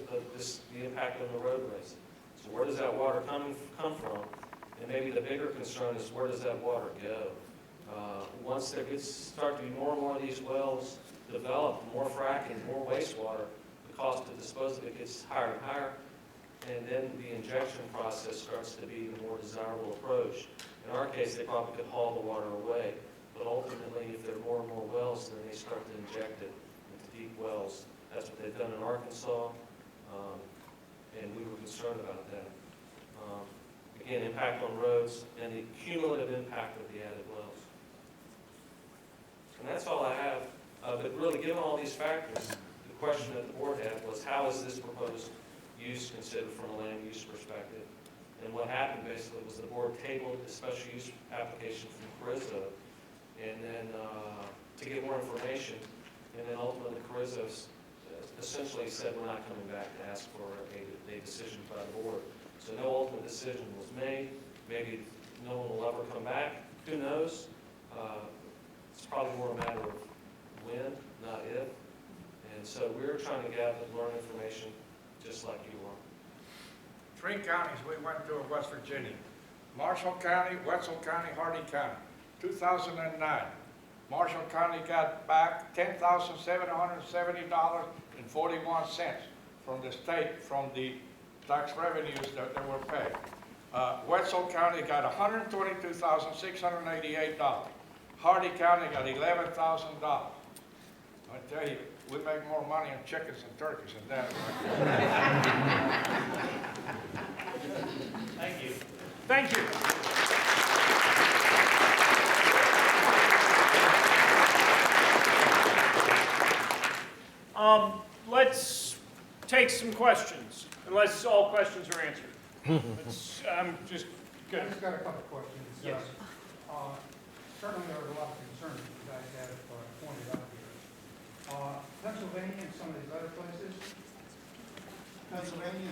the impact on the roadways. So where does that water come from? And maybe the bigger concern is where does that water go? Once there start to be more and more of these wells developed, more fracking, more wastewater, the cost to dispose of it gets higher and higher, and then the injection process starts to be the more desirable approach. In our case, they probably could haul the water away, but ultimately, if there are more and more wells, then they start to inject it into deep wells. That's what they've done in Arkansas, and we were concerned about that. Again, impact on roads and the cumulative impact of the added wells. And that's all I have. But really, given all these factors, the question that the board had was, how is this proposed use considered from a land use perspective? And what happened basically was the board tabled the special use application from Carrizo, and then to get more information, and then ultimately Carrizo essentially said we're not coming back to ask for a decision by the board. So no ultimate decision was made. Maybe no one will ever come back. Who knows? It's probably more a matter of when, not if. And so we're trying to gather and learn information just like you are. 3 counties we went to in West Virginia: Marshall County, Wetzel County, Hardy County. 2009, Marshall County got back $10,770.41 from the state, from the tax revenues that they were paid. Wetzel County got $122,688. Hardy County got $11,000. I tell you, we make more money on chickens and turkeys than that. Thank you. Thank you. Let's take some questions, unless all questions are answered. I'm just good. I just got a couple of questions. Yes. Certainly there are a lot of concerns that you guys have pointed out here. Pennsylvania and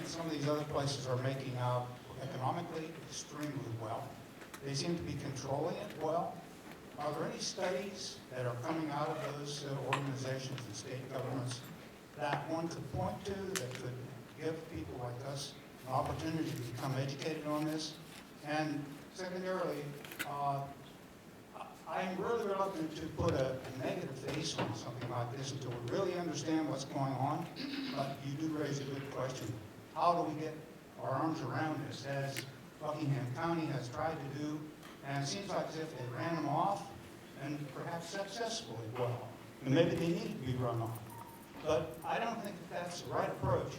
some of these other places are making out economically extremely well. They seem to be controlling it well. Are there any studies that are coming out of those organizations and state governments that one could point to that could give people like us an opportunity to become educated on this? And secondarily, I'm really reluctant to put a negative face on something like this until we really understand what's going on. But you do raise a good question. How do we get our arms around this, as Rockingham County has tried to do? And it seems like as if they ran them off, and perhaps successfully well. And maybe they need to be run off. But I don't think that that's the right approach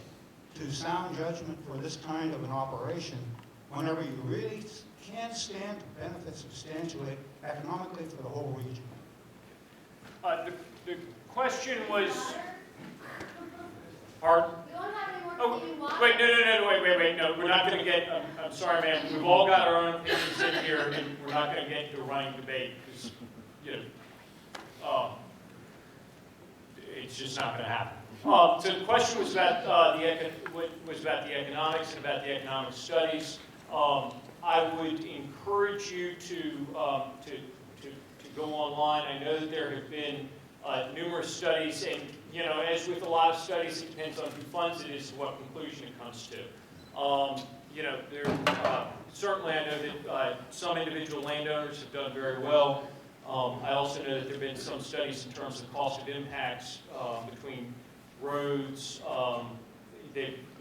to sound judgment for this kind of an operation whenever you really can't stand to benefit substantially economically for the whole region. The question was, pardon? Oh, wait, no, no, we're not going to get, I'm sorry, ma'am, we've all got our own opinions in here, and we're not going to get into a running debate, because, you know, it's just not going to happen. So the question was about the economics and about the economic studies. I would encourage you to go online. I know that there have been numerous studies, and you know, as with a lot of studies, it depends on who funds it as to what conclusion it comes to. You know, certainly I know that some individual landowners have done very well. I also know that there have been some studies in terms of cost of impacts between roads.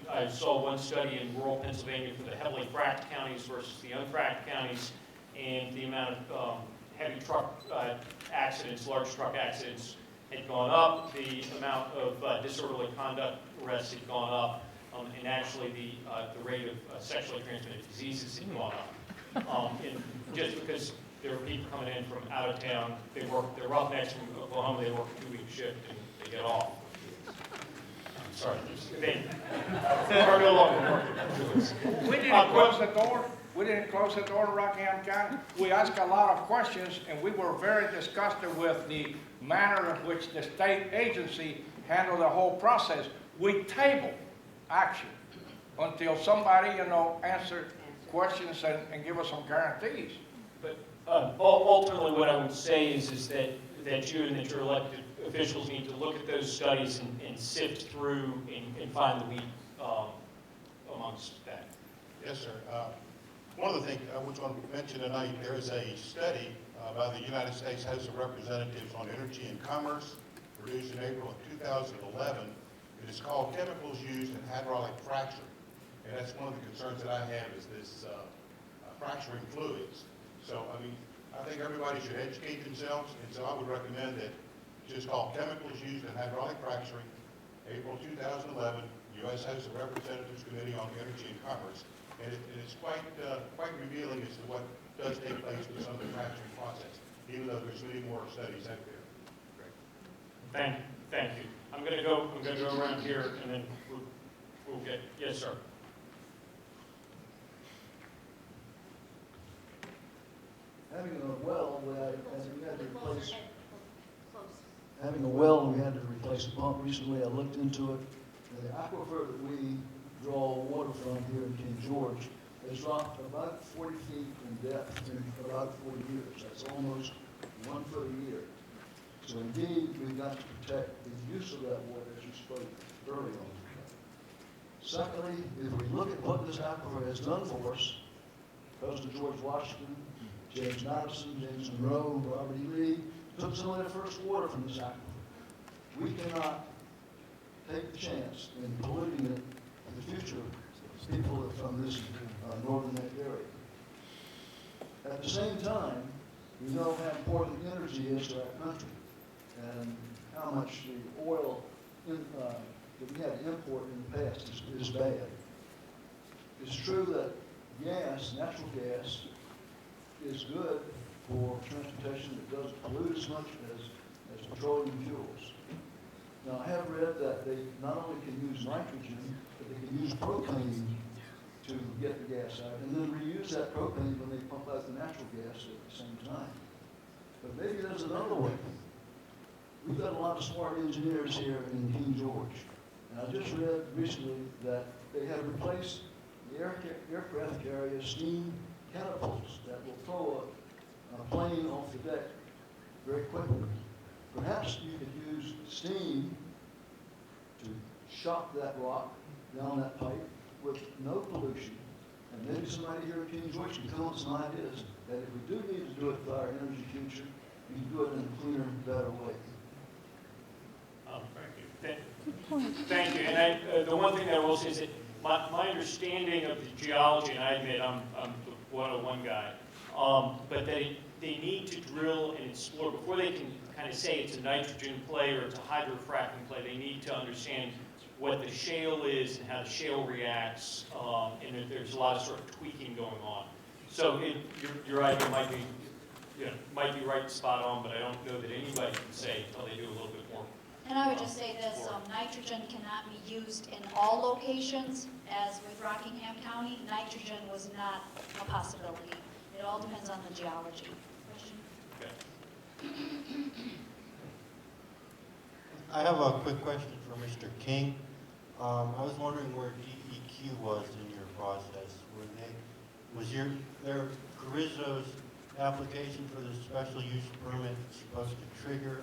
I saw one study in rural Pennsylvania for the heavily fracked counties versus the unfracked counties, and the amount of heavy truck accidents, large truck accidents, had gone up. The amount of disorderly conduct arrests had gone up, and actually the rate of sexually transmitted diseases had gone up. And just because there were people coming in from out of town, they're roughnecks from Oklahoma, they work a 2-week shift and they get off. Sorry, they are no longer working. We didn't close the door. We didn't close the door to Rockingham County. We asked a lot of questions, and we were very disgusted with the manner in which the state agency handled the whole process. We tabled action until somebody, you know, answered questions and give us some guarantees. But ultimately, what I would say is that you and that your elected officials need to look at those studies and sift through and find the wheat amongst that. Yes, sir. One of the things I was going to mention tonight, there is a study by the United States House of Representatives on Energy and Commerce, produced in April of 2011. It is called Chemicals Used in Hydraulic Fracturing. And that's one of the concerns that I have is this fracturing fluids. So, I mean, I think everybody should educate themselves, and so I would recommend that it's just called Chemicals Used in Hydraulic Fracturing, April 2011, U.S. House of Representatives Committee on Energy and Commerce. And it's quite revealing as to what does take place with some of the fracturing process, even though there's many more studies out there. Thank you. I'm going to go around here, and then we'll get. Yes, sir. Having a well, we had to replace. Close. Having a well, we had to replace a pump recently. I looked into it. The aquifer that we draw water from here in King George has dropped about 40 feet in depth in about 40 years. That's almost 1 foot a year. So indeed, we've got to protect the use of that water, as you spoke early on. Secondly, if we look at what this aquifer has done for us, President George Washington, James Madison, James Monroe, Robert E. Lee took some of their first water from this aquifer. We cannot take the chance in polluting it in the future, people from this northern neck area. At the same time, we know how important energy is to our country and how much the oil that we had to import in the past is bad. It's true that gas, natural gas, is good for transportation that doesn't pollute as much as petroleum fuels. Now, I have read that they not only can use nitrogen, but they can use propane to get the gas out, and then reuse that propane when they pump out the natural gas at the same time. But maybe there's another way. We've got a lot of smart engineers here in King George, and I just read recently that they have replaced the aircraft carrier steam catapults that will throw a plane off the deck very quickly. Perhaps you could use steam to shock that rock down that pipe with no pollution. And maybe somebody here at King George can come up with some ideas that if we do need to do it for our energy future, we can do it in a cleaner, better way. Thank you. And the one thing that I will say is that my understanding of the geology, and I admit I'm the 101 guy, but they need to drill and explore before they can kind of say it's a nitrogen play or it's a hydrofracking play. They need to understand what the shale is and how the shale reacts, and there's a lot of sort of tweaking going on. So your idea might be right, spot on, but I don't know that anybody can say until they do a little bit more. And I would just say this, nitrogen cannot be used in all locations. As with Rockingham County, nitrogen was not a possibility. It all depends on the geology. Question? Okay. I have a quick question for Mr. King. I was wondering where DEQ was in your process. Was their Carrizo's application for the special use permit supposed to trigger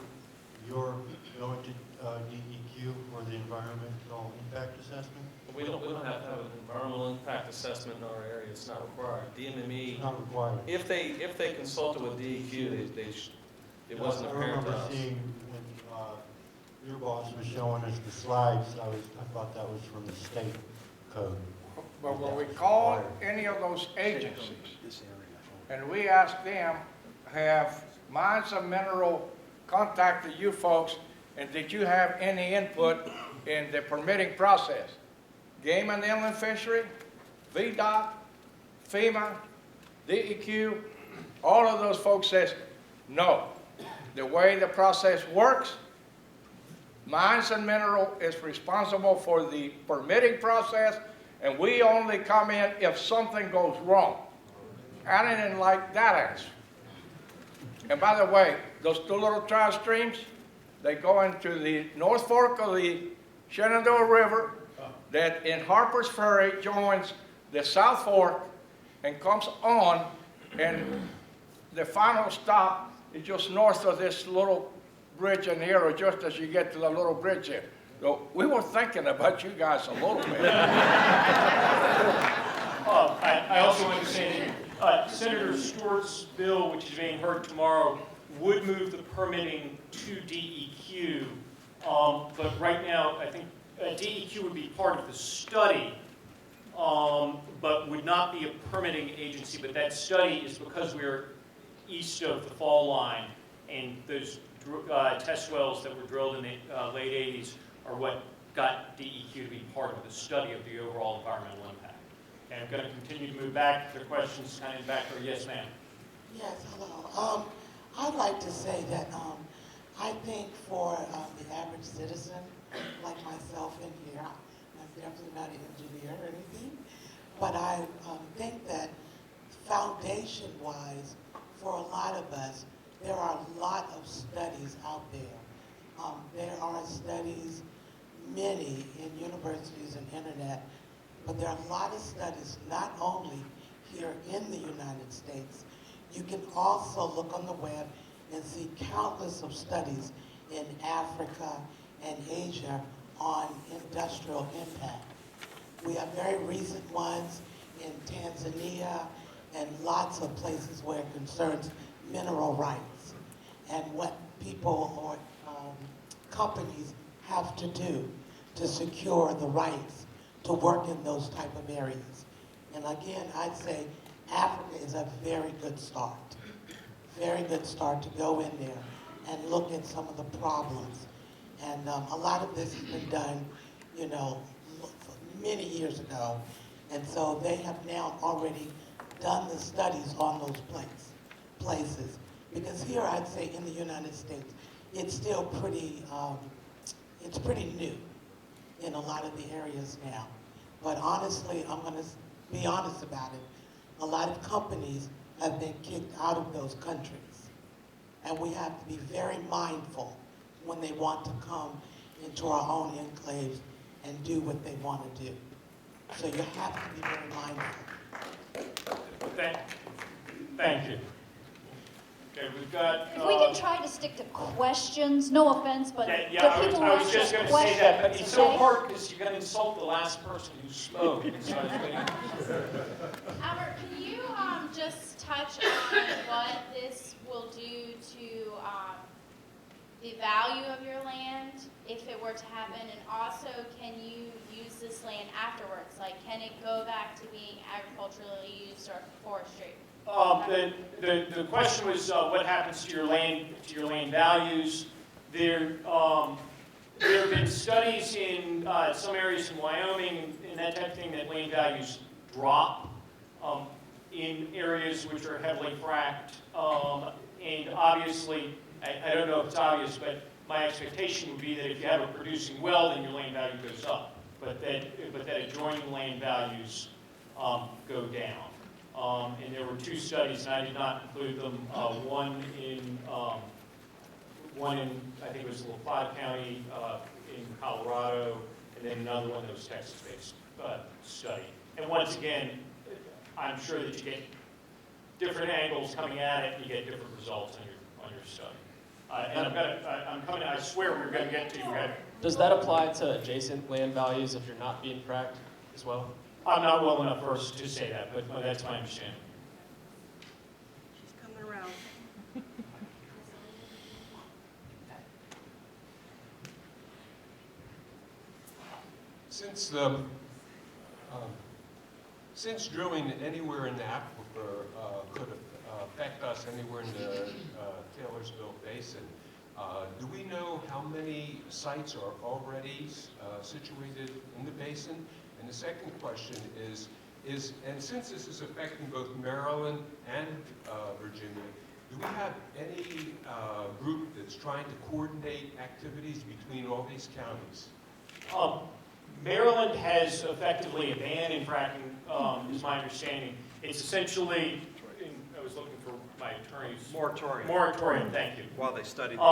your going to DEQ for the environmental impact assessment? We don't have to have an environmental impact assessment in our area. It's not required. DMME, It's not required. if they consulted with DEQ, it wasn't apparent to I us. remember seeing when your boss was showing us the slides, I thought that was from the state code. But when we call any of those agencies, and we ask them, have Mines and Mineral contacted you folks, and did you have any input in the permitting process? Game and Inland Fishery, VDOT, FEMA, DEQ, all of those folks says, no. The way the process works, Mines and Mineral is responsible for the permitting process, and we only come in if something goes wrong. I didn't like that answer. And by the way, those two little trout streams, they go into the North Fork of the Shenandoah River that in Harper's Ferry joins the South Fork and comes on, and the final stop is just north of this little bridge in here or just as you get to the little bridge here. So we were thinking about you guys a little bit. I also want to say that Senator Stewart's bill, which is being heard tomorrow, would move the permitting to DEQ. But right now, I think DEQ would be part of the study, but would not be a permitting agency. But that study is because we're east of the fall line, and those test wells that were drilled in the late 80s are what got DEQ to be part of the study of the overall environmental impact. And I'm going to continue to move back. If there are questions, kind of back there. Yes, ma'am. Yes, hello. I'd like to say that I think for the average citizen, like myself in here, I'm definitely not an engineer or anything, but I think that foundation-wise, for a lot of us, there are a lot of studies out there. There are studies, many in universities and internet, but there are a lot of studies not only here in the United States. You can also look on the web and see countless of studies in Africa and Asia on industrial impact. We have very recent ones in Tanzania and lots of places where it concerns mineral rights and what people or companies have to do to secure the rights to work in those type of areas. And again, I'd say Africa is a very good start to go in there and look at some of the problems. And a lot of this has been done, you know, many years ago. And so they have now already done the studies on those places. Because here, I'd say in the United States, it's still pretty, it's pretty new in a lot of the areas now. But honestly, I'm gonna be honest about it. A lot of companies have been kicked out of those countries. And we have to be very mindful when they want to come into our own enclaves and do what they want to do. So you have to be very mindful. Thank you. Okay, we've got... If we can try to stick to questions, no offense, but I people was ask just us going to say questions, that, but it's so okay? hard because you're going to insult the last person who spoke. So I was waiting. Albert, can you just touch on what this will do to the value of your land if it were to happen? And also, can you use this land afterwards? Like, can it go back to being agriculturally used or forestry? The question was what happens to your land values. There have been studies in some areas in Wyoming and that type of thing that land values drop in areas which are heavily fracked. And obviously, I don't know if it's obvious, but my expectation would be that if you have a producing well, then your land value goes up, but that adjoining land values go down. And there were two studies, and I did not include them. One in I think it was LaPlata County in Colorado, and then another one that was Texas-based study. And once again, I'm sure that you get different angles coming at it, and you get different results on your study. And I'm coming. I swear we're going to get to you. Does that apply to adjacent land values if you're not being fracked as well? I'm not well enough first to say that, but that's my understanding. She's coming around. Since drilling anywhere in the aquifer could affect us anywhere in the Taylorsville Basin, do we know how many sites are already situated in the basin? And the second question is, and since this is affecting both Maryland and Virginia, do we have any group that's trying to coordinate activities between all these counties? Maryland has effectively a ban in fracking, is my understanding. It's essentially, I was looking for my attorney's Moratorium. Moratorium. Thank you. While they study the issue.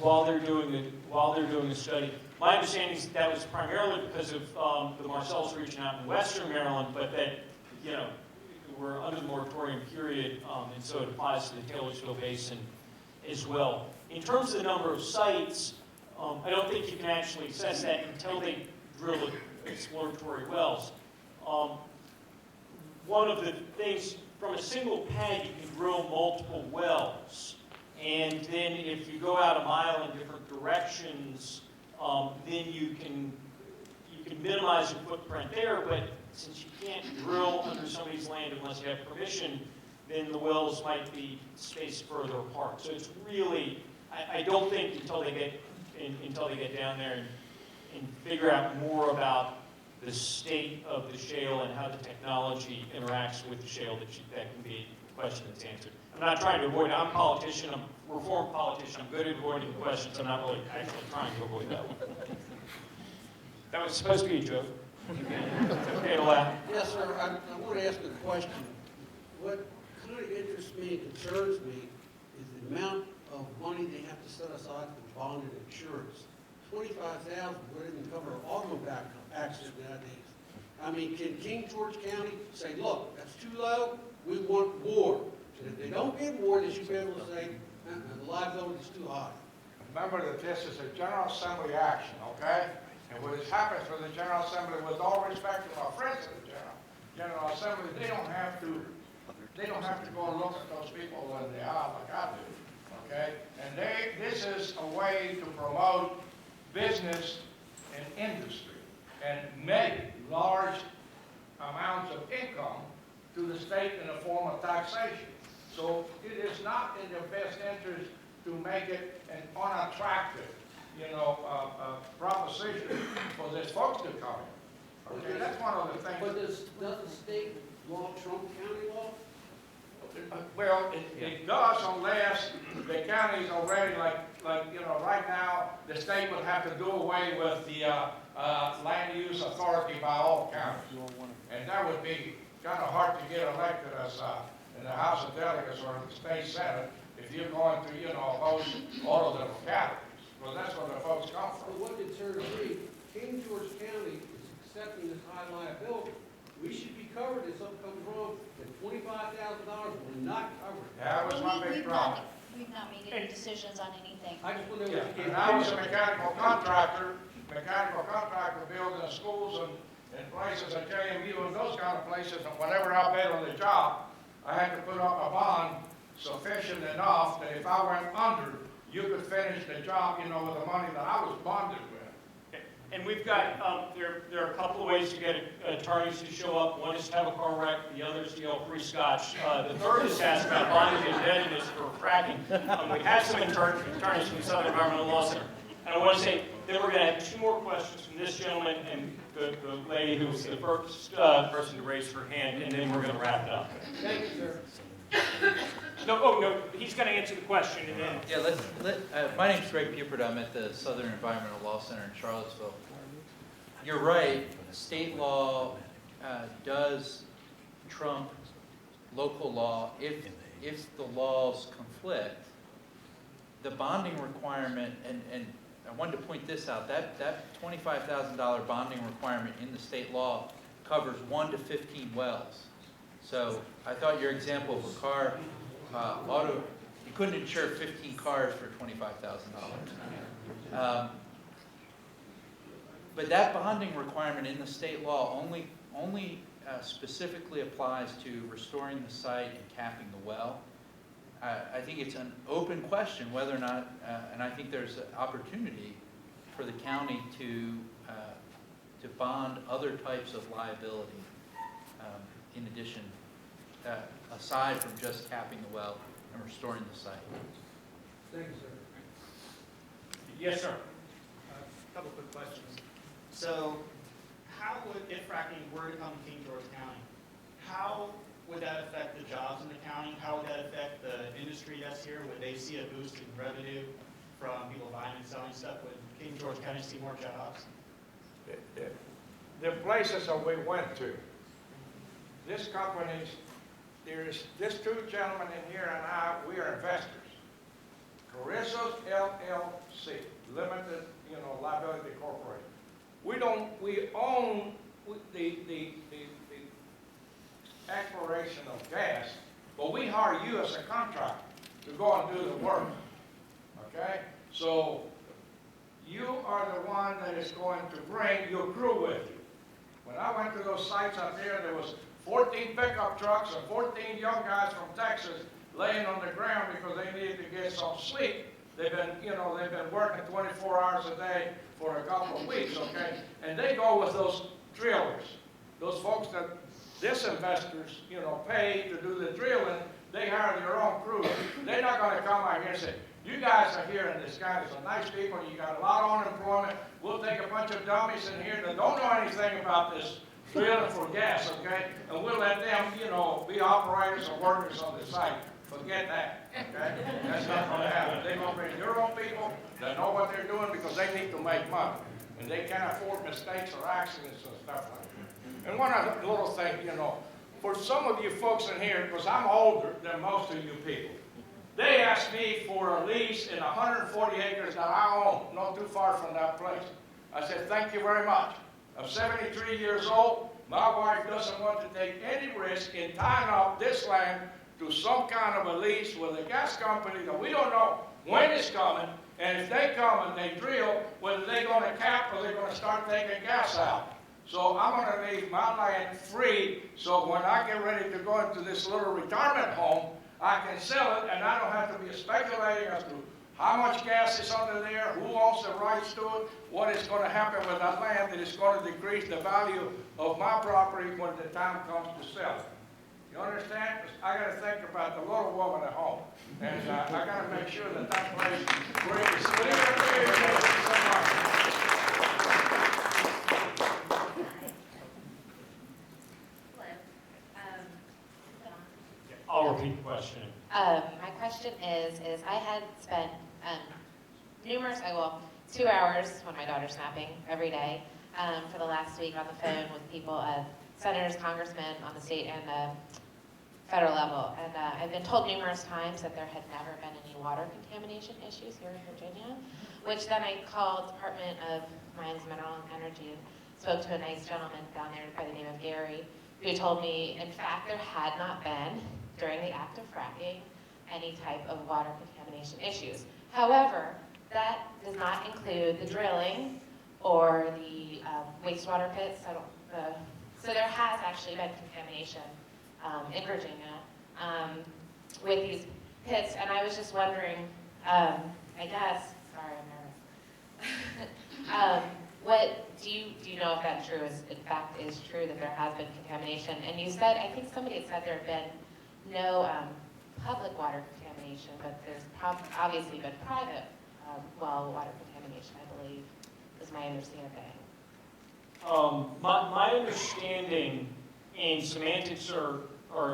While they're doing the study. My understanding is that was primarily because of the Marcellus region out in western Maryland, but that we're under the moratorium period, and so it applies to the Taylorsville Basin as well. In terms of the number of sites, I don't think you can actually assess that until they drill exploratory wells. One of the things, from a single pad, you can drill multiple wells. And then if you go out a mile in different directions, then you can minimize your footprint there, but since you can't drill under somebody's land unless you have permission, then the wells might be spaced further apart. So it's really, I don't think until they get down there and figure out more about the state of the shale and how the technology interacts with the shale that can be a question that's answered. I'm not trying to avoid it. I'm a politician. I'm a reformed politician. I'm good at avoiding questions. I'm not really actually trying to avoid that one. That was supposed to be a joke. Okay to laugh. Yes, sir. I want to ask a question. What kind of interests me and concerns me is the amount of money they have to set aside for bonded insurance. $25,000 wouldn't even cover an automobile accident nowadays. I mean, can King George County say, look, that's too low, we want more? And if they don't get more, they should be able to say, the liability is too high. Remember that this is a General Assembly action, okay? And what has happened for the General Assembly, with all respect to our friends in the General Assembly, they don't have to go and look at those people in the eye like I do, okay? And this is a way to promote business and industry and make large amounts of income to the state in the form of taxation. So it is not in their best interest to make it an unattractive, proposition for these folks to come in. Okay, that's one of the things. But does the state law trump county law? Well, it does unless the county is already right now, the state would have to do away with the land use authority by all counties. And that would be kind of hard to get elected as in the House of Delegates or the state Senate if you're going to, oppose all of the localities. Well, that's where the folks come from. But what concerns me, King George County is accepting this high liability. We should be covered if something comes wrong, and $25,000 will not cover it. That was my big problem. We've not made any decisions on anything. I just want to know what you And I was a mechanical contractor building schools and places at JMU and those kind of places, and whenever I bid on the job, I had to put up a bond sufficient enough that if I went under, you could finish the job, with the money that I was bonded with. And we've got, there are a couple of ways to get attorneys to show up. One is to have a car wreck, the other is to yell free scotch. The third is to ask about bondage and indebtedness for fracking. We have some attorneys from the Southern Environmental Law Center. And I want to say that we're going to have two more questions from this gentleman and the lady who was the first person to raise her hand, and then we're going to wrap it up. Thank you, sir. No, he's going to answer the question, and then... Yeah, my name's Greg Pupert. I'm at the Southern Environmental Law Center in Charlottesville. You're right, state law does trump local law if the laws conflict. The bonding requirement, and I wanted to point this out, that $25,000 bonding requirement in the state law covers 1 to 15 wells. So I thought your example of a car, you couldn't insure 15 cars for $25,000. But that bonding requirement in the state law only specifically applies to restoring the site and capping the well. I think it's an open question whether or not, and I think there's an opportunity for the county to bond other types of liability in addition, aside from just capping the well and restoring the site. Thank you, sir. Yes, sir. A couple quick questions. So, how would, if fracking were to come to King George County, how would that affect the jobs in the county? How would that affect the industry that's here? Would they see a boost in revenue from people buying and selling stuff? Would King George County see more jobs? The places that we went to, this company's, there's two gentlemen in here and we are investors. Carissa's LLC, Limited, Liability Corporation. We own the exploration of gas, but we hire you as a contractor to go and do the work. okay? So you are the one that is going to bring your crew with you. When I went to those sites out there was 14 pickup trucks and 14 young guys from Texas laying on the ground because they needed to get some sleep. They've been working 24 hours a day for a couple of weeks, okay? And they go with those drillers, those folks that disinvestors, pay to do the drilling. They hire their own crew. They're not going to come out here and say, you guys are here in this county, some nice people, you got a lot of unemployment. We'll take a bunch of dummies in here that don't know anything about this drilling for gas, okay? And we'll let them, be operators or workers on the site. Forget that, okay? That's not going to happen. They're going to bring their own people that know what they're doing because they need to make money. And they can't afford mistakes or accidents and stuff like that. And one other little thing, for some of you folks in here, because I'm older than most of you people, they asked me for a lease in 140 acres that I own, not too far from that place. I said, thank you very much. I'm 73 years old. My wife doesn't want to take any risk in tying up this land to some kind of a lease with a gas company that we don't know when it's coming, and if they come and they drill, whether they're going to cap or they're going to start taking gas out. So I'm going to leave my land free, so when I get ready to go into this little retirement home, I can sell it, and I don't have to be speculating as to how much gas is under there, who owns the rights to it, what is going to happen with that land that is going to decrease the value of my property when the time comes to sell it. You understand? I got to think about the little woman at home, and I got to make sure that that place brings I'll repeat the question. My question is I had spent 2 hours when my daughter's napping every day for the last week on the phone with people, senators, congressmen on the state and federal level. And I've been told numerous times that there had never been any water contamination issues here in Virginia, which then I called Department of Mines, Mineral and Energy and spoke to a nice gentleman down there by the name of Gary, who told me, in fact, there had not been, during the act of fracking, any type of water contamination issues. However, that does not include the drilling or the wastewater pits. So there has actually been contamination in Virginia with these pits, and I was just wondering, I guess, sorry, I'm nervous. What do you know if that true is, in fact, is true that there has been contamination? And you said, I think somebody had said there have been no public water contamination, but there's obviously been private well water contamination, I believe, is my understanding. My understanding, and semantics are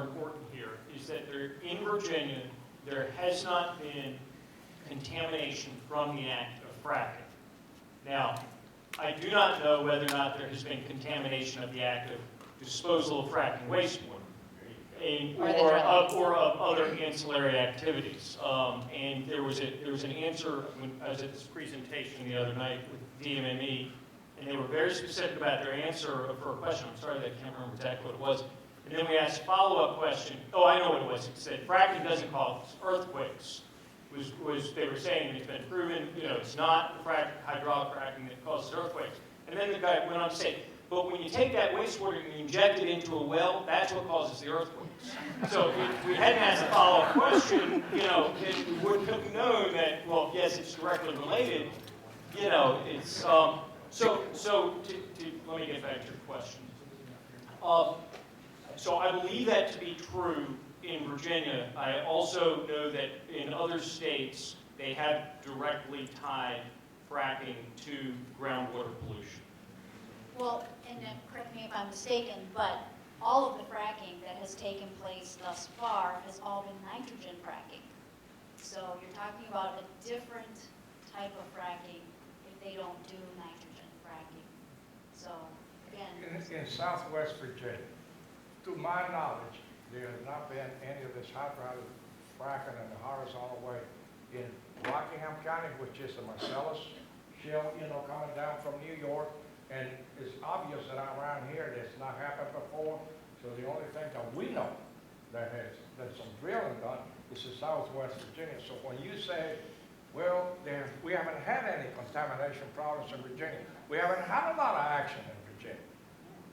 important here, is that in Virginia, there has not been contamination from the act of fracking. Now, I do not know whether or not there has been contamination of the act of disposal of fracking wastewater or of other ancillary activities. And there was an answer when I was at this presentation the other night with DMME, and they were very specific about their answer for a question. I'm sorry that I can't remember exactly what it was. And then we asked a follow-up question. Oh, I know what it was. It said fracking doesn't cause earthquakes. They were saying, and it's been proven, it's not hydraulic fracking that causes earthquakes. And then the guy went on to say, but when you take that wastewater and you inject it into a well, that's what causes the earthquakes. So if we hadn't asked a follow-up question, then we wouldn't have known that, well, yes, it's directly related. It's, let me get back to your question. So I believe that to be true in Virginia. I also know that in other states, they have directly tied fracking to groundwater pollution. Well, and correct me if I'm mistaken, but all of the fracking that has taken place thus far has all been nitrogen fracking. So you're talking about a different type of fracking if they don't do nitrogen fracking. So again, in Southwest Virginia, to my knowledge, there has not been any of this hydraulic fracking in the horizontal way in Rockingham County, which is the Marcellus Shale, coming down from New York. And it's obvious that around here that's not happened before. So the only thing that we know that has some drilling done is in Southwest Virginia. So when you say Well, we haven't had any contamination problems in Virginia. We haven't had a lot of action in Virginia.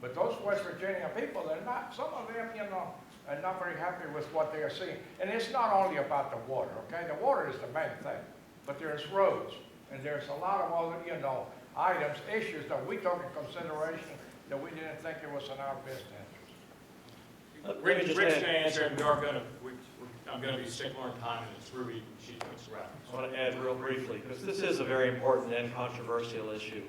But those West Virginia people, they're not, some of them, you know, are not very happy with what they are seeing. And it's not only about the water, okay? The water is the main thing. But there's roads, and there's a lot of other, you know, items, issues that we took in consideration that we didn't think it was in our best interest. Rick's going to answer, and I'm going to be stickler on time, and it's Ruby, she puts the wrap. I want to add real briefly, because this is a very important and controversial issue.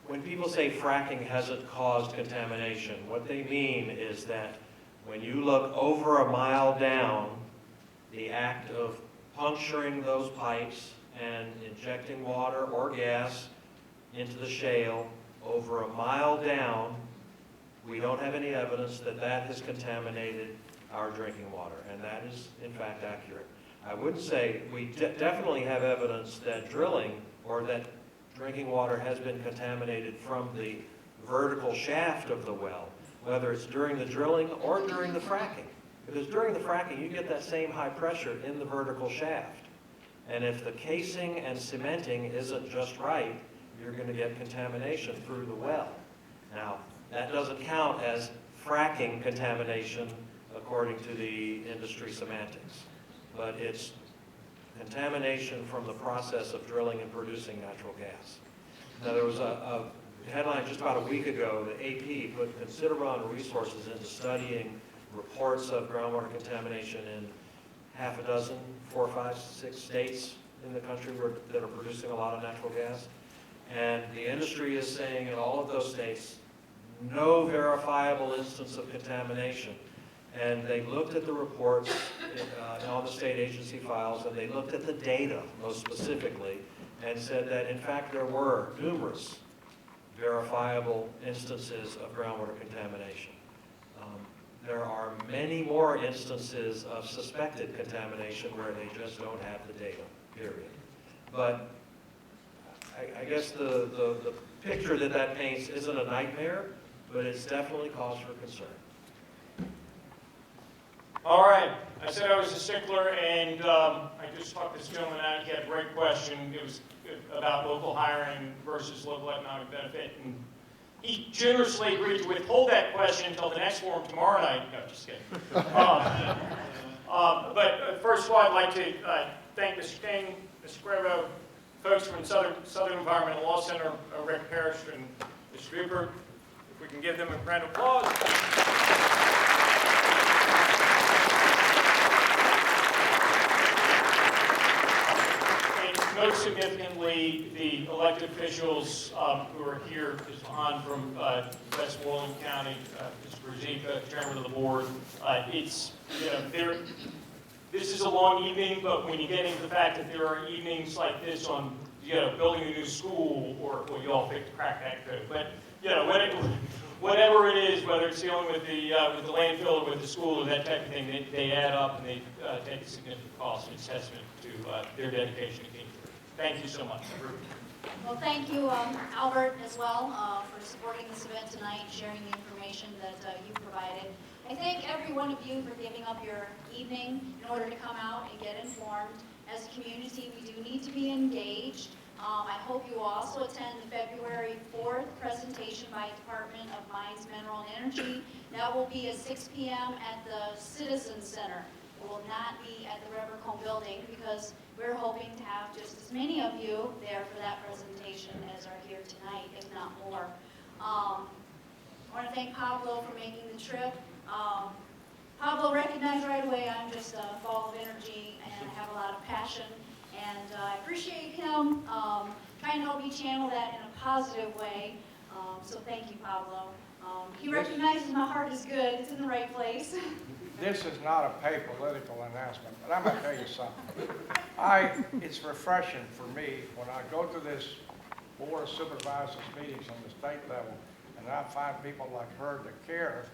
When people say fracking hasn't caused contamination, what they mean is that when you look over a mile down, the act of puncturing those pipes and injecting water or gas into the shale over a mile down, we don't have any evidence that that has contaminated our drinking water, and that is in fact accurate. I wouldn't say we definitely have evidence that drilling or that drinking water has been contaminated from the vertical shaft of the well, whether it's during the drilling or during the fracking. Because during the fracking, you get that same high pressure in the vertical shaft. And if the casing and cementing isn't just right, you're going to get contamination through the well. Now, that doesn't count as fracking contamination according to the industry semantics, but it's contamination from the process of drilling and producing natural gas. Now, there was a headline just about a week ago that AP put considerable amount of resources into studying reports of groundwater contamination in half a dozen, 4, 5, 6 states in the country that are producing a lot of natural gas. And the industry is saying in all of those states, no verifiable instance of contamination. And they looked at the reports in all the state agency files, and they looked at the data most specifically, and said that in fact there were numerous verifiable instances of groundwater contamination. There are many more instances of suspected contamination where they just don't have the data, period. But I guess the picture that paints isn't a nightmare, but it's definitely cause for concern. All right, I said I was a stickler, and I just talked this gentleman out. He had a great question. It was about local hiring versus local economic benefit, and he generously agreed to withhold that question until the next forum tomorrow night. No, just kidding. But first of all, I'd like to thank Mr. King, Mr. Brabo, folks from Southern Environmental Law Center, Rick Parrish, and Mr. Cooper. If we can give them a round of applause. Most significantly, the elected officials who are here, Mr. Hahn from Westmoreland County, Mr. Brzezika, chairman of the board. It's, you know, this is a long evening, but when you get into the fact that there are evenings like this on, you know, building a new school, or well, you all pick to crack that code, but you know, whatever it is, whether it's dealing with the landfill or with the school or that type of thing, they add up and they take a significant cost, and it's testament to their dedication to King. Thank you so much. Well, thank you, Albert, as well, for supporting this event tonight, sharing the information that you provided. I thank every one of you for giving up your evening in order to come out and get informed. As a community, we do need to be engaged. I hope you will also attend the February 4th presentation by Department of Mines, Mineral, and Energy. That will be at 6 p.m. at the Citizen Center. It will not be at the Rivercombe building because we're hoping to have just as many of you there for that presentation as are here tonight, if not more. I want to thank Pablo for making the trip. Pablo recognized right away I'm just a ball of energy and I have a lot of passion, and I appreciate him trying to help me channel that in a positive way. So thank you, Pablo. He recognizes my heart is good, it's in the right place. This is not a paid political announcement, but I'm going to tell you something. It's refreshing for me when I go to this Board of Supervisors meetings on the state level, and I find people like her that care